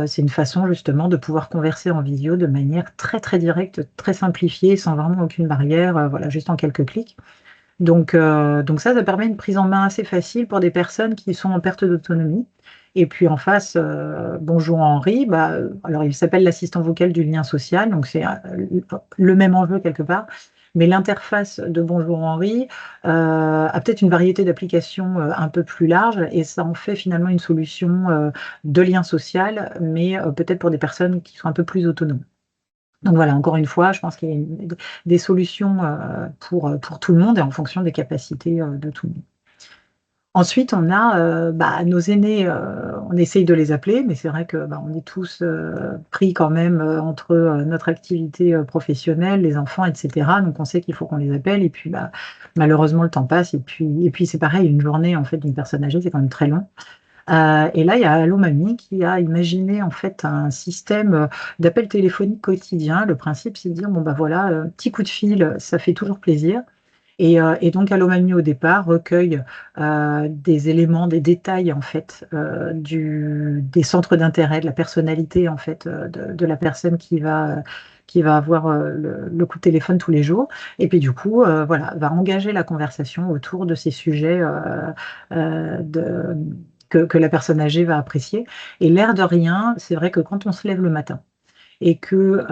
A: C'est une façon justement de pouvoir converser en visio de manière très très directe, très simplifiée, sans vraiment aucune barrière, voilà, juste en quelques clics. Donc ça permet une prise en main assez facile pour des personnes qui sont en perte d'autonomie. Et puis en face, Bonjour Henri, bah, alors il s'appelle l'assistant vocal du lien social, donc c'est le même enjeu quelque part. Mais l'interface de Bonjour Henri a peut-être une variété d'applications un peu plus large et ça en fait finalement une solution de lien social, mais peut-être pour des personnes qui sont un peu plus autonomes. Donc voilà, encore une fois, je pense qu'il y a des solutions pour tout le monde et en fonction des capacités de tout le monde. Ensuite, on a bah, nos aînés, on essaye de les appeler, mais c'est vrai que bah, on est tous pris quand même entre notre activité professionnelle, les enfants, etc. Donc on sait qu'il faut qu'on les appelle et puis bah, malheureusement le temps passe et puis c'est pareil, une journée en fait d'une personne âgée, c'est quand même très long. Et là, il y a Allo Mamie qui a imaginé en fait un système d'appel téléphonique quotidien. Le principe, c'est de dire bon bah voilà, petit coup de fil, ça fait toujours plaisir. Et donc Allo Mamie au départ recueille des éléments, des détails en fait des centres d'intérêt, de la personnalité en fait de la personne qui va avoir le coup de téléphone tous les jours. Et puis du coup, voilà, va engager la conversation autour de ces sujets que la personne âgée va apprécier. Et l'air de rien, c'est vrai que quand on se lève le matin et que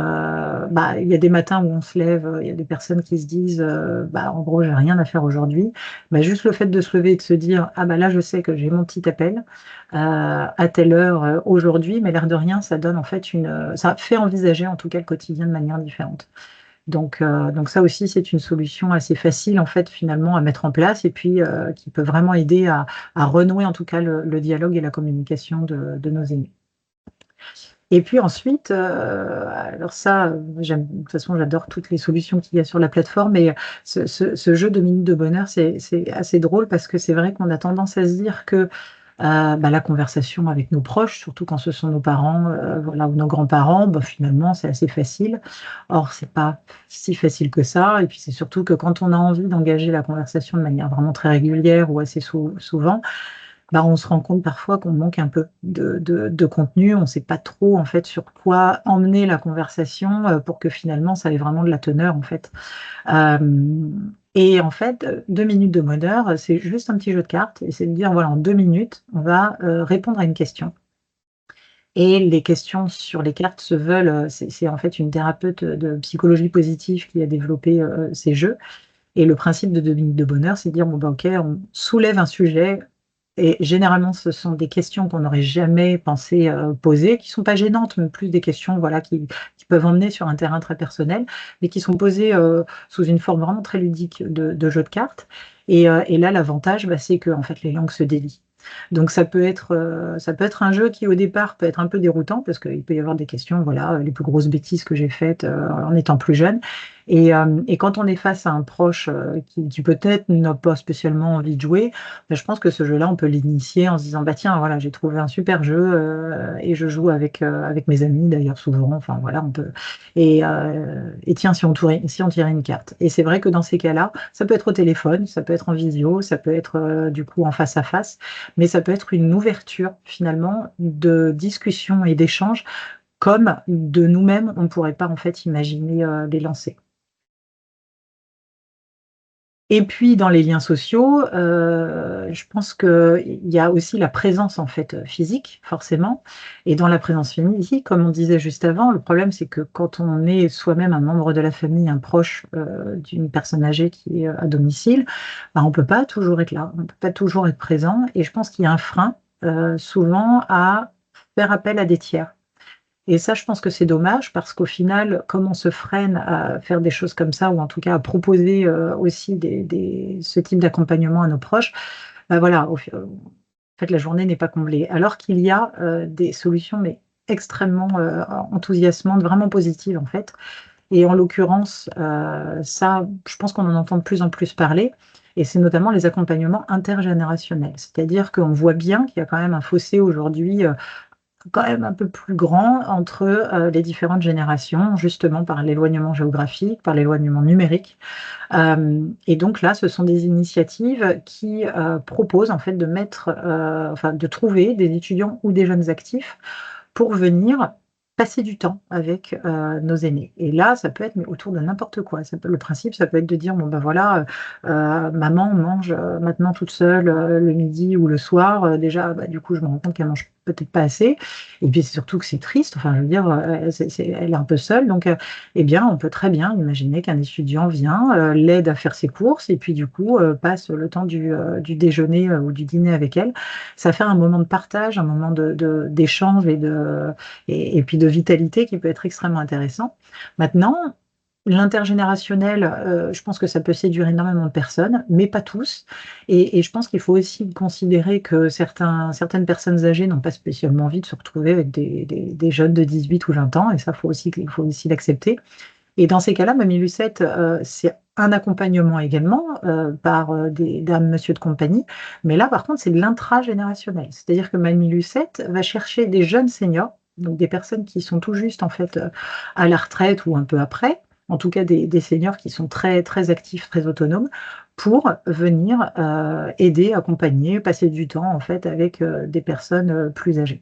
A: il y a des matins où on se lève, il y a des personnes qui se disent en gros, j'ai rien à faire aujourd'hui. Juste le fait de se lever et de se dire ah là, je sais que j'ai mon petit appel à telle heure aujourd'hui, mais l'air de rien, ça donne en fait ça fait envisager en tout cas le quotidien de manière différente. Donc ça aussi, c'est une solution assez facile en fait finalement à mettre en place et puis qui peut vraiment aider à renouer en tout cas le dialogue et la communication de nos aînés. Et puis ensuite, alors ça, de toute façon, j'adore toutes les solutions qu'il y a sur la plateforme, mais ce jeu de minutes de bonheur, c'est assez drôle parce que c'est vrai qu'on a tendance à se dire que la conversation avec nos proches, surtout quand ce sont nos parents, voilà, ou nos grands-parents, finalement, c'est assez facile. Or, c'est pas si facile que ça. Et puis, c'est surtout que quand on a envie d'engager la conversation de manière vraiment très régulière ou assez souvent, on se rend compte parfois qu'on manque un peu de contenu. On ne sait pas trop, en fait, sur quoi emmener la conversation pour que finalement, ça ait vraiment de la teneur, en fait. Et en fait, 2 minutes de bonheur, c'est juste un petit jeu de cartes et c'est de dire, voilà, en 2 minutes, on va répondre à une question. Et les questions sur les cartes se veulent, c'est en fait une thérapeute de psychologie positive qui a développé ces jeux. Et le principe de 2 minutes de bonheur, c'est de dire, bon, OK, on soulève un sujet et généralement, ce sont des questions qu'on n'aurait jamais pensé poser, qui ne sont pas gênantes, mais plus des questions, voilà, qui peuvent emmener sur un terrain très personnel, mais qui sont posées sous une forme vraiment très ludique de jeu de cartes. Et là, l'avantage, c'est que en fait, les langues se délient. Donc ça peut être un jeu qui, au départ, peut être un peu déroutant parce qu'il peut y avoir des questions, voilà, les plus grosses bêtises que j'ai faites en étant plus jeune. Et quand on est face à un proche qui peut-être n'a pas spécialement envie de jouer, je pense que ce jeu-là, on peut l'initier en se disant, tiens, voilà, j'ai trouvé un super jeu et je joue avec mes amis d'ailleurs souvent. Enfin voilà, on peut. Et tiens, si on tirait une carte. Et c'est vrai que dans ces cas-là, ça peut être au téléphone, ça peut être en visio, ça peut être du coup en face à face, mais ça peut être une ouverture finalement de discussion et d'échange comme de nous-mêmes, on ne pourrait pas en fait imaginer les lancer. Et puis dans les liens sociaux, je pense qu'il y a aussi la présence en fait, physique forcément et dans la présence physique, comme on disait juste avant, le problème c'est que quand on est soi-même un membre de la famille, un proche, d'une personne âgée qui est, à domicile, on peut pas toujours être là, on peut pas toujours être présent et je pense qu'il y a un frein, souvent à faire appel à des tiers. Et ça, je pense que c'est dommage parce qu'au final, comme on se freine à faire des choses comme ça ou en tout cas à proposer, aussi ce type d'accompagnement à nos proches, voilà, en fait, la journée n'est pas comblée. Alors qu'il y a, des solutions, mais extrêmement, enthousiasmantes, vraiment positives, en fait. Et en l'occurrence, ça, je pense qu'on en entend de plus en plus parler et c'est notamment les accompagnements intergénérationnels. C'est-à-dire qu'on voit bien qu'il y a quand même un fossé aujourd'hui, quand même un peu plus grand entre, les différentes générations, justement par l'éloignement géographique, par l'éloignement numérique. Et donc là, ce sont des initiatives qui, proposent en fait de mettre, enfin de trouver des étudiants ou des jeunes actifs pour venir passer du temps avec, nos aînés. Et là, ça peut être mais autour de n'importe quoi. Le principe, ça peut être de dire: «Bon voilà, maman mange, maintenant toute seule, le midi ou le soir, déjà, du coup, je me rends compte qu'elle mange peut-être pas assez et puis c'est surtout que c'est triste, enfin je veux dire, elle est un peu seule donc eh bien, on peut très bien imaginer qu'un étudiant vient, l'aide à faire ses courses et puis du coup, passe le temps du déjeuner, ou du dîner avec elle. Ça fait un moment de partage, un moment d'échange et puis de vitalité qui peut être extrêmement intéressant. Maintenant, l'intergénérationnel, je pense que ça peut séduire énormément de personnes, mais pas tous et je pense qu'il faut aussi considérer que certaines personnes âgées n'ont pas spécialement envie de se retrouver avec des jeunes de 18 ou 20 ans et ça, il faut aussi l'accepter et dans ces cas-là, Mamie Lucette, c'est un accompagnement également, par, des dames, monsieur de compagnie, mais là, par contre, c'est de l'intragénérationnel. C'est-à-dire que Mamie Lucette va chercher des jeunes seniors, donc des personnes qui sont tout juste, en fait, à la retraite ou un peu après, en tout cas des seniors qui sont très, très actifs, très autonomes, pour venir, aider, accompagner, passer du temps, en fait, avec, des personnes, plus âgées.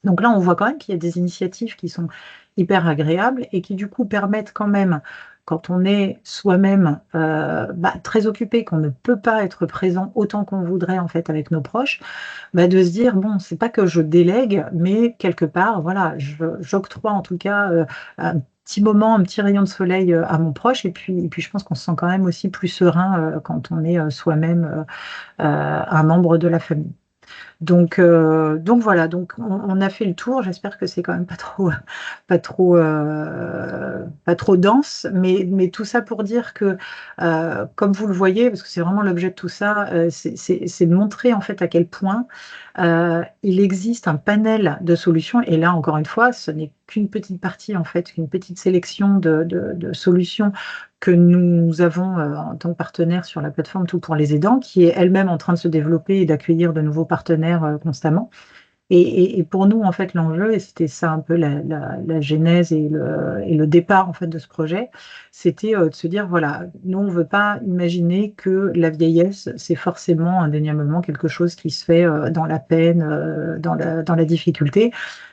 A: Donc là, on voit quand même qu'il y a des initiatives qui sont hyper agréables et qui du coup permettent quand même quand on est soi-même très occupé, qu'on ne peut pas être présent autant qu'on voudrait en fait avec nos proches, de se dire: «Bon, c'est pas que je délègue, mais quelque part, voilà, j'octroie en tout cas, un petit moment, un petit rayon de soleil, à mon proche» et puis je pense qu'on se sent quand même aussi plus serein, quand on est, soi-même, un membre de la famille. Donc voilà, donc on a fait le tour. J'espère que c'est quand même pas trop dense, mais tout ça pour dire que, comme vous le voyez, parce que c'est vraiment l'objet de tout ça, c'est de montrer en fait à quel point, il existe un panel de solutions et là encore une fois, ce n'est qu'une petite partie en fait, qu'une petite sélection de solutions que nous avons, en tant que partenaire sur la plateforme Tout pour les aidants, qui est elle-même en train de se développer et d'accueillir de nouveaux partenaires, constamment. Et pour nous, en fait, l'enjeu et c'était ça un peu la genèse et le départ, en fait, de ce projet, c'était, de se dire: «Voilà, nous, on ne veut pas imaginer que la vieillesse, c'est forcément indéniablement quelque chose qui se fait, dans la peine, dans la difficulté».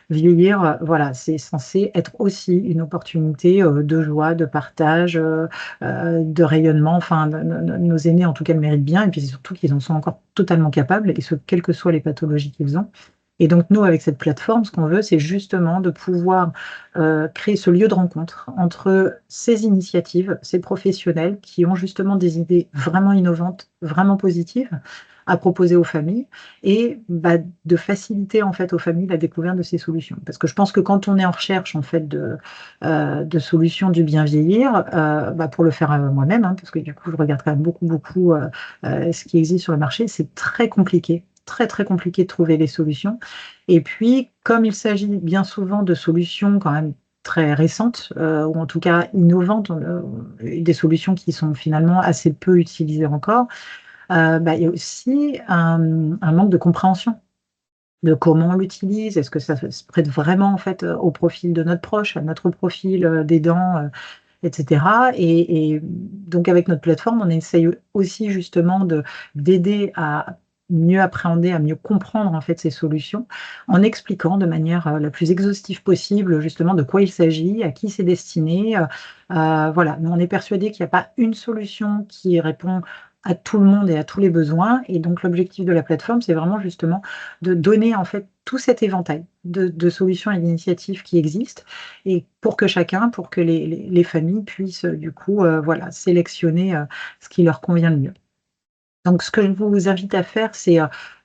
A: Vieillir, voilà, c'est censé être aussi une opportunité, de joie, de partage, de rayonnement. Enfin, nos aînés, en tout cas, le méritent bien et puis surtout qu'ils en sont encore totalement capables et ce, quelles que soient les pathologies qu'ils ont. Et donc nous, avec cette plateforme, ce qu'on veut, c'est justement de pouvoir, créer ce lieu de rencontre entre ces initiatives, ces professionnels qui ont justement des idées vraiment innovantes, vraiment positives à proposer aux familles et de faciliter en fait aux familles la découverte de ces solutions. Parce que je pense que quand on est en recherche en fait de solutions du bien vieillir, pour le faire, moi-même, hein, parce que du coup je regarde quand même beaucoup, ce qui existe sur le marché, c'est très compliqué, très, très compliqué de trouver les solutions et puis comme il s'agit bien souvent de solutions quand même très récentes, ou en tout cas innovantes, des solutions qui sont finalement assez peu utilisées encore, il y a aussi un manque de compréhension de comment on l'utilise. Est-ce que ça se prête vraiment en fait, au profil de notre proche, à notre profil, d'aidant, et cetera et donc avec notre plateforme, on essaye aussi justement d'aider à mieux appréhender, à mieux comprendre en fait ces solutions, en expliquant de manière, la plus exhaustive possible justement de quoi il s'agit, à qui c'est destiné, voilà. Nous on est persuadés qu'il n'y a pas une solution qui répond à tout le monde et à tous les besoins et donc l'objectif de la plateforme, c'est vraiment justement de donner en fait tout cet éventail de solutions et d'initiatives qui existent et pour que les familles puissent, du coup, voilà, sélectionner, ce qui leur convient le mieux. Donc ce que je vous invite à faire, c'est,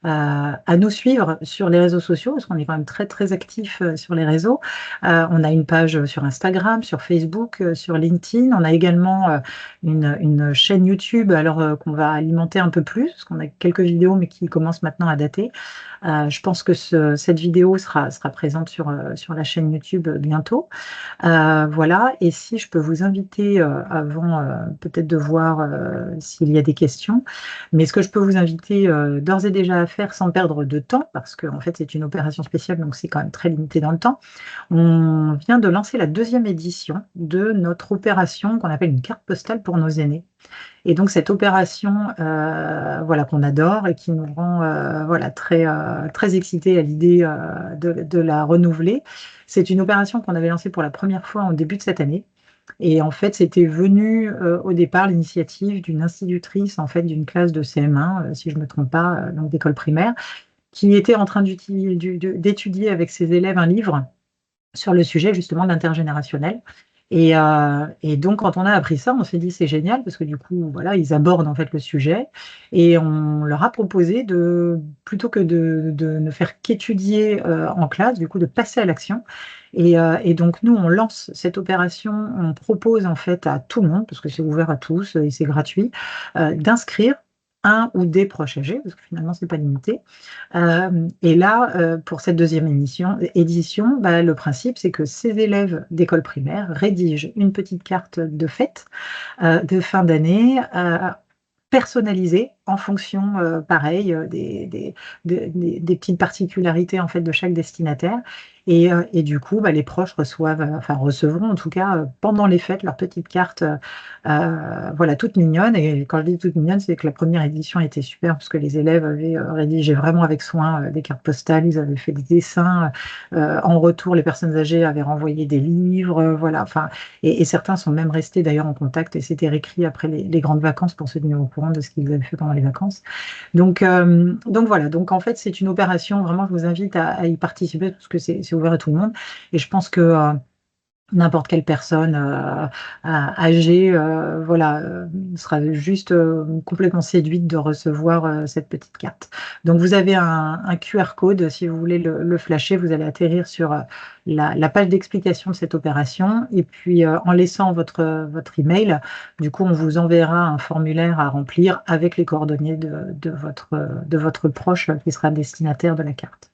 A: à nous suivre sur les réseaux sociaux, parce qu'on est quand même très, très actifs, sur les réseaux. On a une page, sur Instagram, sur Facebook, sur LinkedIn. On a également, une chaîne YouTube, alors, qu'on va alimenter un peu plus, parce qu'on a quelques vidéos, mais qui commencent maintenant à dater. Je pense que cette vidéo sera présente sur la chaîne YouTube, bientôt. Voilà et si je peux vous inviter, avant, peut-être de voir, s'il y a des questions, mais ce que je peux vous inviter, d'ores et déjà à faire sans perdre de temps, parce qu'en fait c'est une opération spéciale donc c'est quand même très limité dans le temps. On vient de lancer la deuxième édition de notre opération qu'on appelle une carte postale pour nos aînés. Et donc cette opération, voilà, qu'on adore et qui nous rend, voilà, très, très excités à l'idée, de la renouveler. C'est une opération qu'on avait lancée pour la première fois en début de cette année et en fait, c'était venu, au départ, l'initiative d'une institutrice, en fait, d'une classe de CM1, si je ne me trompe pas, donc d'école primaire, qui était en train d'étudier avec ses élèves un livre sur le sujet justement de l'intergénérationnel et donc quand on a appris ça, on s'est dit: «C'est génial» parce que du coup, voilà, ils abordent en fait le sujet et on leur a proposé de plutôt que de ne faire qu'étudier, en classe, du coup de passer à l'action et donc nous, on lance cette opération, on propose en fait à tout le monde, parce que c'est ouvert à tous, et c'est gratuit, d'inscrire un ou des proches âgés, parce que finalement c'est pas limité. Et là, pour cette deuxième édition, le principe, c'est que ces élèves d'école primaire rédigent une petite carte de fête, de fin d'année, personnalisée en fonction, pareil, des petites particularités, en fait, de chaque destinataire Et du coup, bah, les proches reçoivent, enfin recevront en tout cas pendant les fêtes leur petite carte, voilà, toute mignonne. Et quand je dis toute mignonne, c'est que la première édition était super parce que les élèves avaient rédigé vraiment avec soin des cartes postales, ils avaient fait des dessins. En retour, les personnes âgées avaient renvoyé des livres, voilà. Enfin, et certains sont même restés d'ailleurs en contact et s'étaient réécrits après les grandes vacances pour se tenir au courant de ce qu'ils avaient fait pendant les vacances. Donc voilà, donc en fait c'est une opération, vraiment je vous invite à y participer parce que c'est ouvert à tout le monde et je pense que n'importe quelle personne âgée voilà, sera juste complètement séduite de recevoir cette petite carte. Donc vous avez un QR code, si vous voulez le flasher, vous allez atterrir sur la page d'explication de cette opération et puis en laissant votre email, du coup on vous enverra un formulaire à remplir avec les coordonnées de votre proche qui sera destinataire de la carte.